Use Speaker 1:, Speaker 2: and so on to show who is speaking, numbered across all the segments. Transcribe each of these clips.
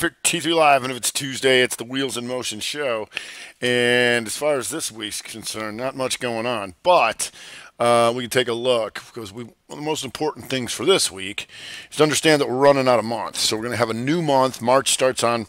Speaker 1: for T3 Live, and if it's Tuesday, it's the Wheels in Motion show. And as far as this week's concerned, not much going on, but we can take a look because one of the most important things for this week is to understand that we're running out of months. So we're going to have a new month. March starts on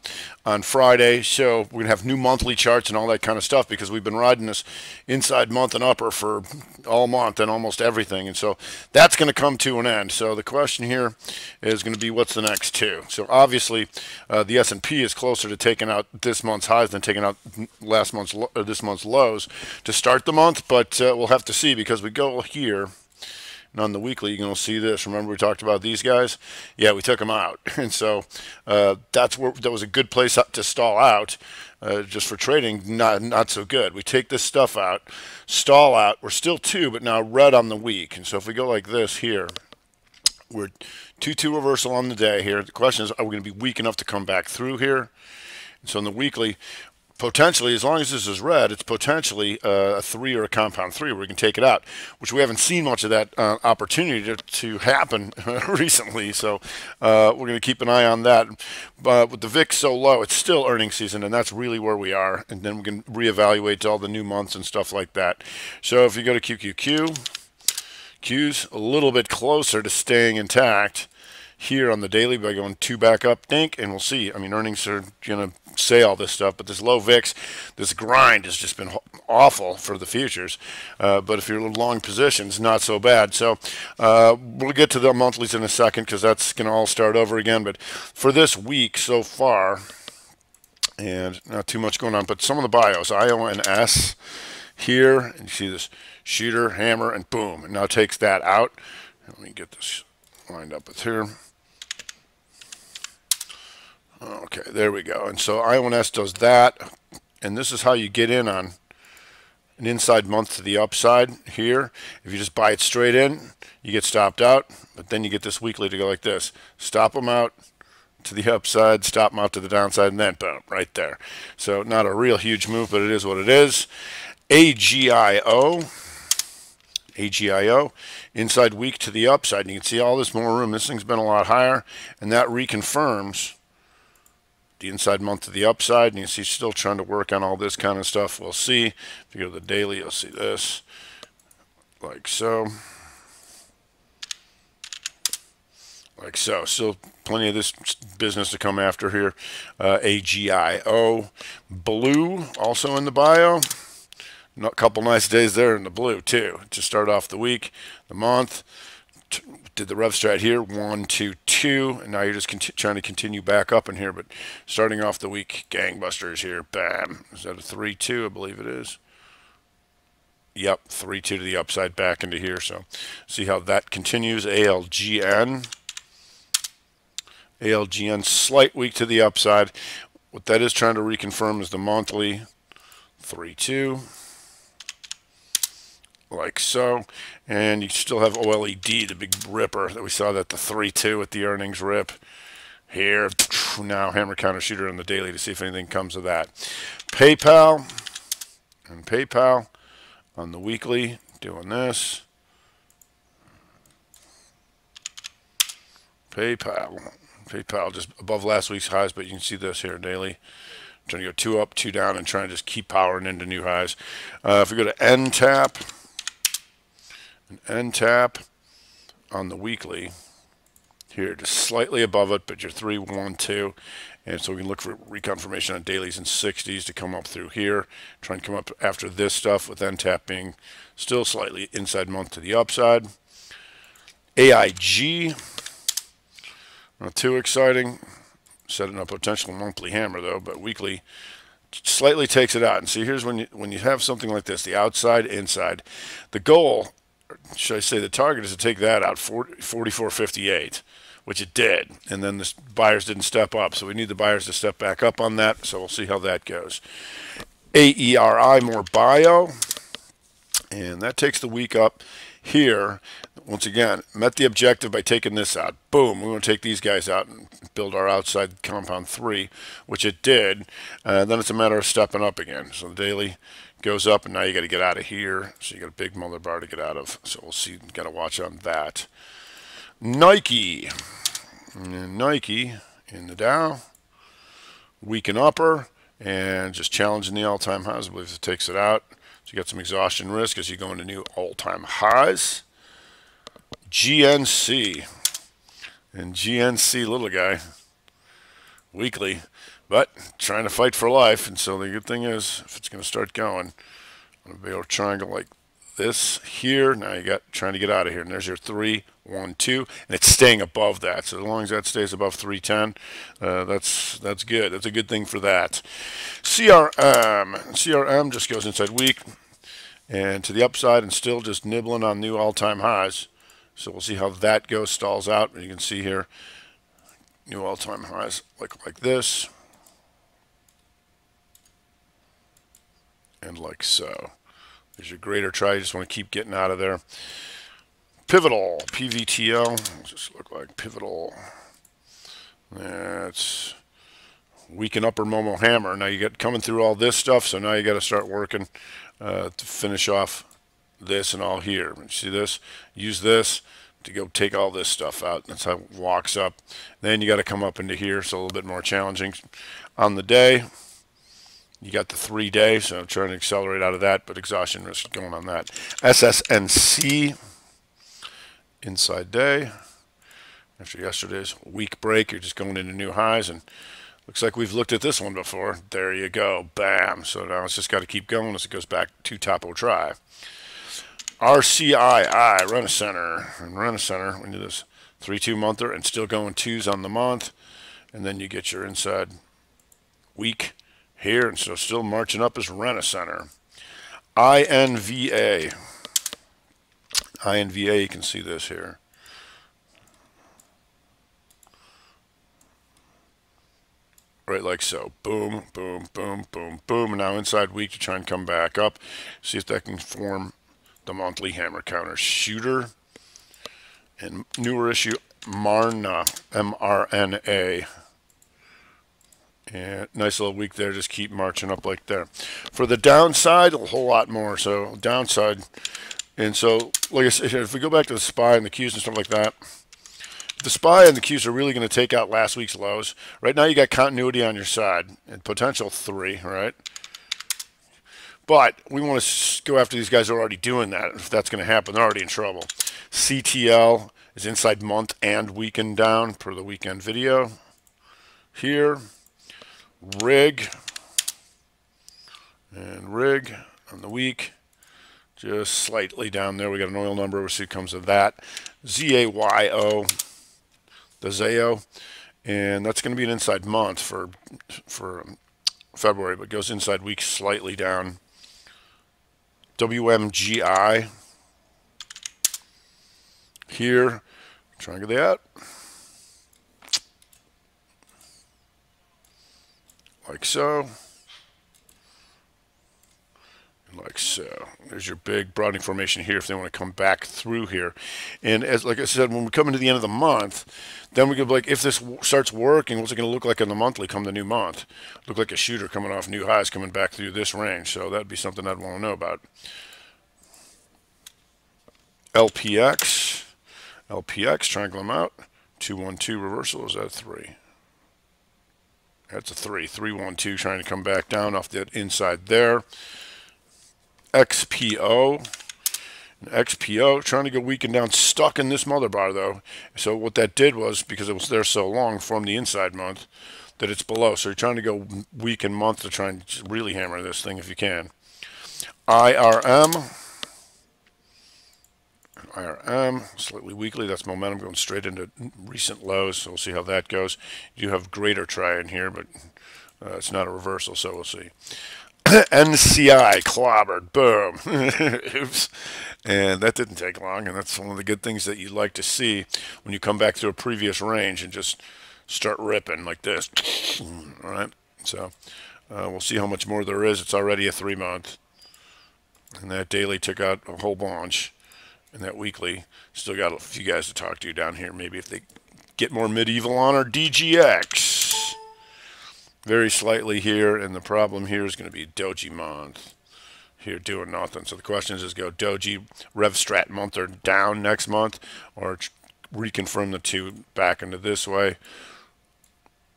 Speaker 1: Friday, so we're going to have new monthly charts and all that kind of stuff because we've been riding this inside month and upper for all month and almost everything, and so that's going to come to an end. So the question here is going to be, what's the next two? So obviously, the S&P is closer to taking out this month's highs than taking out this month's lows to start the month, but we'll have to see because we go here. And on the weekly, you're going to see this. Remember we talked about these guys? Yeah, we took them out. And so that was a good place to stall out. Just for trading, not so good. We take this stuff out, stall out. We're still 2, but now red on the week. And so if we go like this here, we're 2-2 reversal on the day here. The question is, are we going to be weak enough to come back through here? And so in the weekly, potentially, as long as this is red, it's potentially a 3 or a compound 3 where we can take it out, which we haven't seen much of that opportunity to happen recently. So we're going to keep an eye on that. But with the VIX so low, it's still earnings season, and that's really where we are. And then we can reevaluate all the new months and stuff like that. So if you go to QQQ, Q's a little bit closer to staying intact here on the daily by going 2 back up, think, and we'll see. I mean, earnings are going to say all this stuff, but this low VIX, this grind has just been awful for the futures. But if you're long positions, not so bad. So we'll get to the monthlies in a second because that's going to all start over again. But for this week so far, and not too much going on, but some of the bios, IO and S here, and you see this shooter, hammer, and boom, and now takes that out. Let me get this lined up with here. Okay, there we go. And so I1S does that, and this is how you get in on an inside month to the upside here. If you just buy it straight in, you get stopped out, but then you get this weekly to go like this. Stop them out to the upside, stop them out to the downside, and then boom, right there. So not a real huge move, but it is what it is. AGIO, inside week to the upside. And you can see all this more room. This thing's been a lot higher, and that reconfirms the inside month to the upside. And you see still trying to work on all this kind of stuff. We'll see. If you go to the daily, you'll see this. Like so. Like so. Still plenty of this business to come after here. AGIO. Blue, also in the bio. A couple nice days there in the blue too to start off the week, the month. Did the rev strat here, 1, 2, 2, and now you're just trying to continue back up in here. But starting off the week, gangbusters here. Bam! Is that a 3-2? I believe it is. Yep, 3-2 to the upside, back into here. So see how that continues. ALGN, slight week to the upside. What that is trying to reconfirm is the monthly 3-2. Like so, and you still have OLED, the big ripper that we saw, that the 3-2 at the earnings rip here. Now hammer counter shooter on the daily to see if anything comes of that. PayPal on the weekly doing this. PayPal just above last week's highs, but you can see this here daily. Trying to go 2 up, 2 down, and trying to just keep powering into new highs. If we go to NTAP, on the weekly here, just slightly above it, but you're 3, 1, 2, and so we can look for reconfirmation on dailies and 60s to come up through here. Try and come up after this stuff with NTAP being still slightly inside month to the upside. AIG, not too exciting. Setting a potential monthly hammer though, but weekly slightly takes it out. And see, here's when you have something like this, the outside, inside. The goal, should I say the target, is to take that out 44.58, which it did. And then the buyers didn't step up, so we need the buyers to step back up on that. So we'll see how that goes. AERI, more bio, and that takes the week up here. Once again, met the objective by taking this out. Boom, we want to take these guys out and build our outside compound 3, which it did. Then it's a matter of stepping up again. So the daily goes up, and now you got to get out of here. So you got a big mother bar to get out of. So we'll see. Got to watch on that. Nike in the Dow. weaken upper, and just challenging the all-time highs. I believe it takes it out. So you got some exhaustion risk as you go into new all-time highs. GNC. And GNC, little guy, weekly, but trying to fight for life. And so the good thing is, if it's going to start going, I'm going to be able to triangle like this here. Now you got trying to get out of here. And there's your 3, 1, 2. And it's staying above that. So as long as that stays above 310, that's good. That's a good thing for that. CRM just goes inside weak and to the upside and still just nibbling on new all-time highs. So we'll see how that goes, stalls out. And you can see here, new all-time highs like this. And like so. There's your greater try. You just want to keep getting out of there. Pivotal, PVTL. Just look like pivotal. That's weaken upper Momo hammer. Now you got coming through all this stuff, so now you got to start working to finish off this and all here. You see this? Use this to go take all this stuff out. That's how it walks up. Then you got to come up into here, so a little bit more challenging on the day. You got the 3-day, so I'm trying to accelerate out of that, but exhaustion risk going on that. SSNC, inside day. After yesterday's week break, you're just going into new highs, and looks like we've looked at this one before. There you go, bam. So now it's just got to keep going as it goes back to topo try. RCII, Rent-A-Center. And Rent-A-Center, we do this 3-2 monther and still going 2s on the month, and then you get your inside week here, and so still marching up as Rent-A-Center. INVA. INVA, you can see this here. Right like so. Boom, boom, boom, boom, boom. And now inside week to try and come back up. See if that can form the monthly hammer counter. Shooter. And newer issue, Marna. MRNA. And nice little week there. Just keep marching up like there. For the downside, a whole lot more. So downside. And so, like I said, if we go back to the SPY and the Qs and stuff like that, the SPY and the Qs are really going to take out last week's lows. Right now you got continuity on your side and potential 3, right? But we want to go after these guys who are already doing that. If that's going to happen, they're already in trouble. CTL is inside month and weekend down per the weekend video. Here, rig and rig on the week. Just slightly down there. We got an oil number. We'll see what comes of that. ZAYO. The ZAO, and that's going to be an inside month for February, but goes inside week slightly down. WMGI here, triangle that like so. Like so. There's your big broadening formation here if they want to come back through here. And as like I said, when we come into the end of the month, then we could be like, if this starts working, what's it going to look like in the monthly come the new month? Look like a shooter coming off new highs coming back through this range. So that'd be something I'd want to know about. LPX. LPX, triangle them out. 212 reversal, is that 3? That's a 3. 312 trying to come back down off that inside there. XPO. XPO trying to go weakened down, stuck in this mother bar though. So what that did was, because it was there so long, formed the inside month that it's below. So you're trying to go weaken month to try and really hammer this thing if you can. IRM. IRM, slightly weakly. That's momentum going straight into recent lows. So we'll see how that goes. You do have greater try in here, but it's not a reversal, so we'll see. NCI clobbered, boom. Oops. And that didn't take long, and that's one of the good things that you like to see when you come back to a previous range and just start ripping like this. All right, so we'll see how much more there is. It's already a 3-month, and that daily took out a whole bunch, and that weekly still got a few guys to talk to down here. Maybe if they get more medieval on our DGX. Very slightly here, and the problem here is going to be Doji month here doing nothing. So the question is go Doji RevStrat month or down next month, or reconfirm the two back into this way.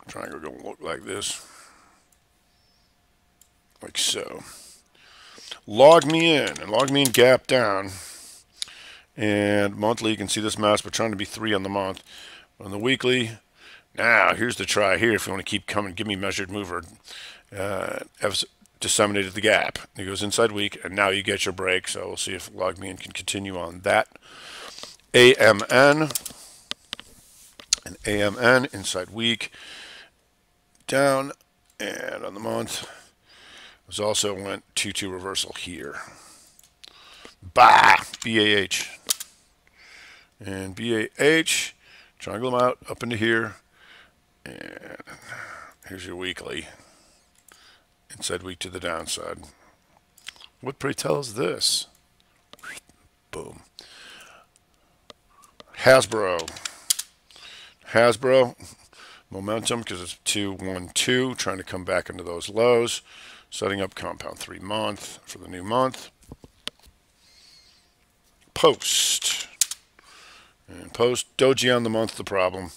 Speaker 1: Triangle going to look like this. like so. Log me in, and log me in gap down. And monthly, you can see this mouse. We're trying to be 3 on the month. On the weekly, now here's the try here. If you want to keep coming, give me measured mover. Have disseminated the gap. It goes inside week, and now you get your break. So we'll see if log me in can continue on that. AMN, and AMN inside week down, and on the month was also went 2-2 reversal here. BAH, and BAH, triangle them out up into here, and here's your weekly inside week to the downside. What, pray tell, is this? Boom. Hasbro, momentum, because it's 2-1-2, trying to come back into those lows, setting up compound 3 month for the new month. Post, and Post, doji on the month, the problem.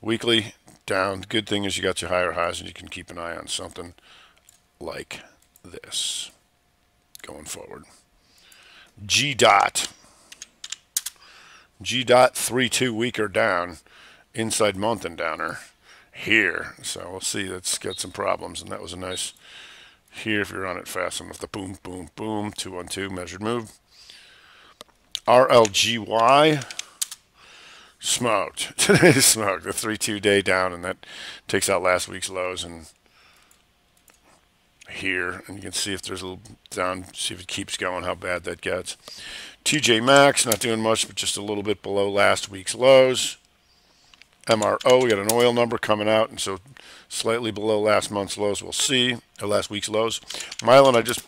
Speaker 1: Weekly down. Good thing is you got your higher highs, and you can keep an eye on something like this going forward. G dot 3-2 weaker down, inside month and downer here. So we'll see. That's got some problems, and that was a nice here if you're on it fast enough. The boom, boom, boom, 2-1-2 measured move. RLGY smoked. Today smoked. The 3-2 day down, and that takes out last week's lows and here, and you can see if there's a little down, see if it keeps going, how bad that gets. TJ Maxx not doing much, but just a little bit below last week's lows. MRO, we got an oil number coming out, and so slightly below last month's lows. We'll see, or last week's lows. Mylan, I just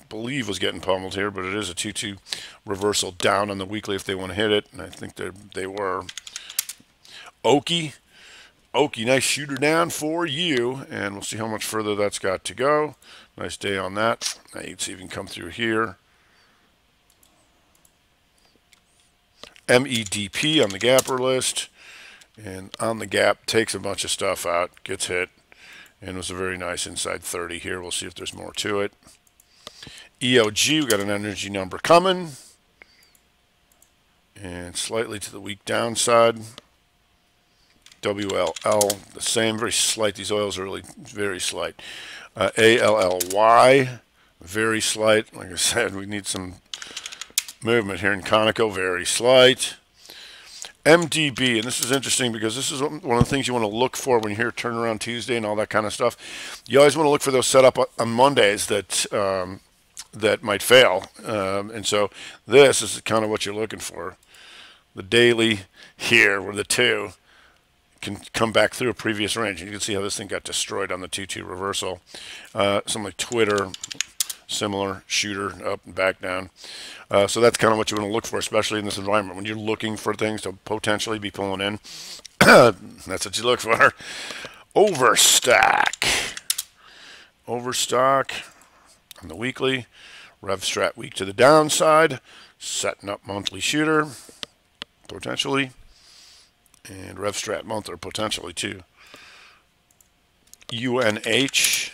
Speaker 1: believe, was getting pummeled here, but it is a 2-2 reversal down on the weekly if they want to hit it, and I think they were. Oki, nice shooter down for you, and we'll see how much further that's got to go. Nice day on that. Now you can see if you can come through here. MEDP on the gapper list, and on the gap, takes a bunch of stuff out, gets hit, and it was a very nice inside 30 here. We'll see if there's more to it. EOG, we got an energy number coming, and slightly to the weak downside. WLL, the same, very slight. These oils are really very slight. ALLY, very slight. Like I said, we need some movement here in Conoco, very slight. MDB, and this is interesting because this is one of the things you want to look for when you hear Turnaround Tuesday and all that kind of stuff. You always want to look for those set up on Mondays that that might fail. And so this is kind of what you're looking for. The daily here, where the 2 can come back through a previous range. And you can see how this thing got destroyed on the 2-2 reversal. Something like Twitter, similar, shooter up and back down. So that's kind of what you want to look for, especially in this environment. When you're looking for things to potentially be pulling in, that's what you look for. Overstock on the weekly. RevStrat week to the downside. Setting up monthly shooter, potentially. And RevStrat month or potentially too. UNH.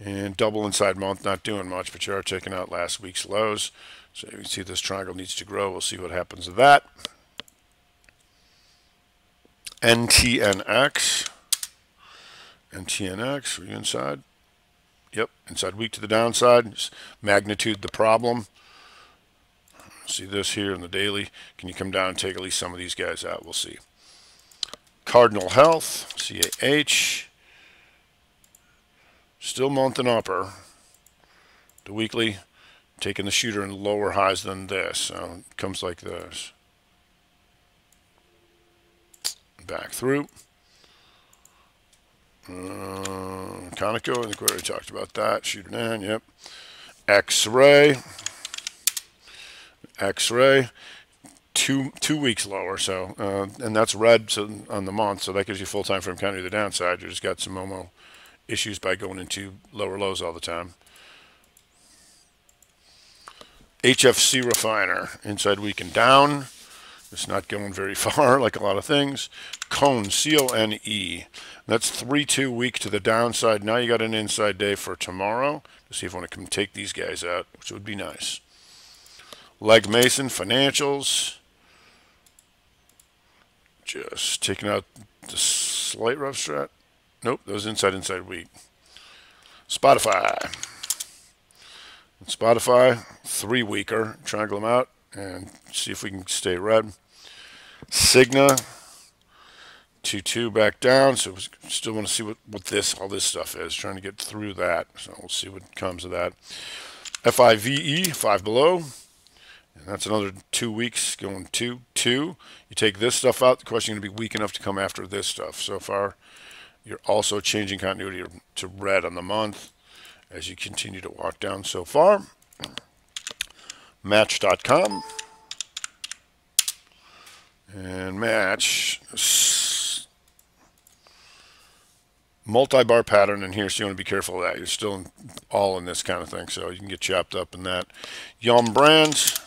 Speaker 1: And double inside month, not doing much, but you are taking out last week's lows. So you can see this triangle needs to grow. We'll see what happens to that. NTNX. Are you inside? Yep, inside week to the downside. Just magnitude the problem. See this here in the daily. Can you come down and take at least some of these guys out? We'll see. Cardinal Health, CAH. Still month and upper. The weekly, taking the shooter in lower highs than this. So it comes like this. Back through. Conoco, I think we already talked about that. Shooter down, yep. X-ray. Two weeks lower, so and that's red on the month, so that gives you full time frame counter to the downside. You just got some Momo issues by going into lower lows all the time. HFC refiner, inside week and down. It's not going very far, like a lot of things. Cone, C-O-N-E. That's 3-2 week to the downside. Now you got an inside day for tomorrow to see if I want to come take these guys out, which would be nice. Leg Mason, financials. Just taking out the slight rough strat. Nope, that was inside week. Spotify. Spotify, 3 weaker. Triangle them out and see if we can stay red. Cigna, 2-2 back down. So we still want to see what all this stuff is. Trying to get through that. So we'll see what comes of that. FIVE, 5 below. And that's another 2 weeks going 2-2. You take this stuff out, the question is going to be weak enough to come after this stuff. So far, you're also changing continuity to red on the month as you continue to walk down so far. Match.com. And Match. Multi-bar pattern in here, so you want to be careful of that. You're still all in this kind of thing, so you can get chopped up in that. Yum Brands.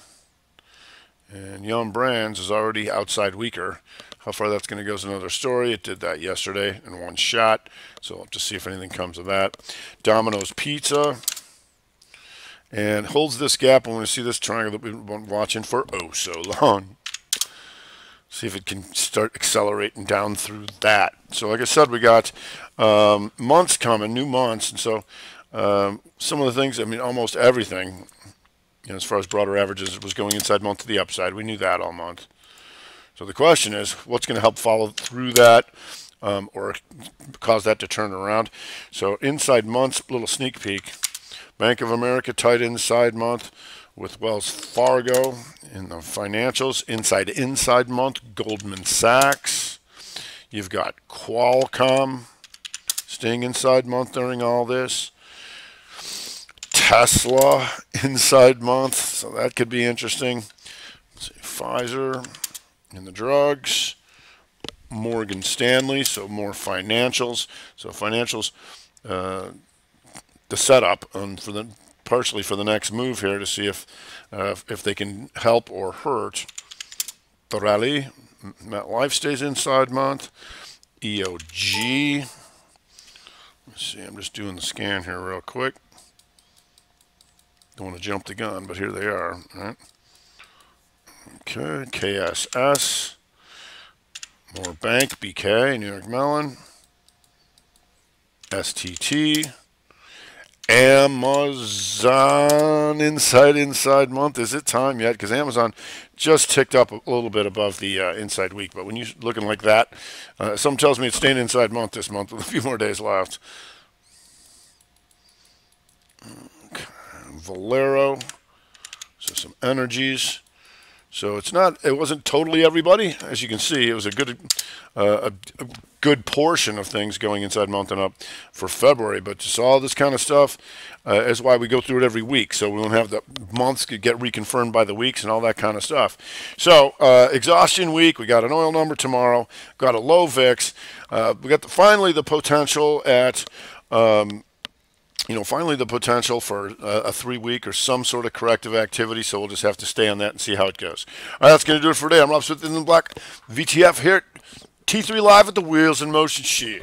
Speaker 1: And Yum Brands is already outside weaker. How far that's going to go is another story. It did that yesterday in one shot, so we'll have to see if anything comes of that. Domino's Pizza. And holds this gap. I want to see this triangle that we've been watching for oh so long. See if it can start accelerating down through that. So like I said, we got months coming, new months. And so some of the things, I mean, almost everything, as far as broader averages, was going inside month to the upside. We knew that all month. So the question is, what's going to help follow through that or cause that to turn around? So inside months, little sneak peek. Bank of America tight inside month with Wells Fargo in the financials. Inside month, Goldman Sachs. You've got Qualcomm staying inside month during all this. Tesla inside month, so that could be interesting. Let's see, Pfizer in the drugs. Morgan Stanley, so more financials. So financials, the setup for partially for the next move here to see if they can help or hurt. The rally, MetLife stays inside month. EOG. Let's see, I'm just doing the scan here real quick. Don't want to jump the gun, but here they are. All right. Okay, KSS. More bank, BK, New York Mellon. STT. Amazon inside month. Is it time yet? Because Amazon just ticked up a little bit above the inside week. But when you're looking like that, something tells me it's staying inside month this month with a few more days left. Okay. Valero. So some energies. So it wasn't totally everybody. As you can see, it was a good portion of things going inside month and up for February. But just all this kind of stuff is why we go through it every week. So we won't have the months get reconfirmed by the weeks and all that kind of stuff. So exhaustion week. We got an oil number tomorrow. Got a low VIX. We got finally the potential at. Finally the potential for a 3-week or some sort of corrective activity. So we'll just have to stay on that and see how it goes. All right, that's going to do it for today. I'm Rob Smith in the Black VTF here at T3 Live at the Wheels in Motion Show.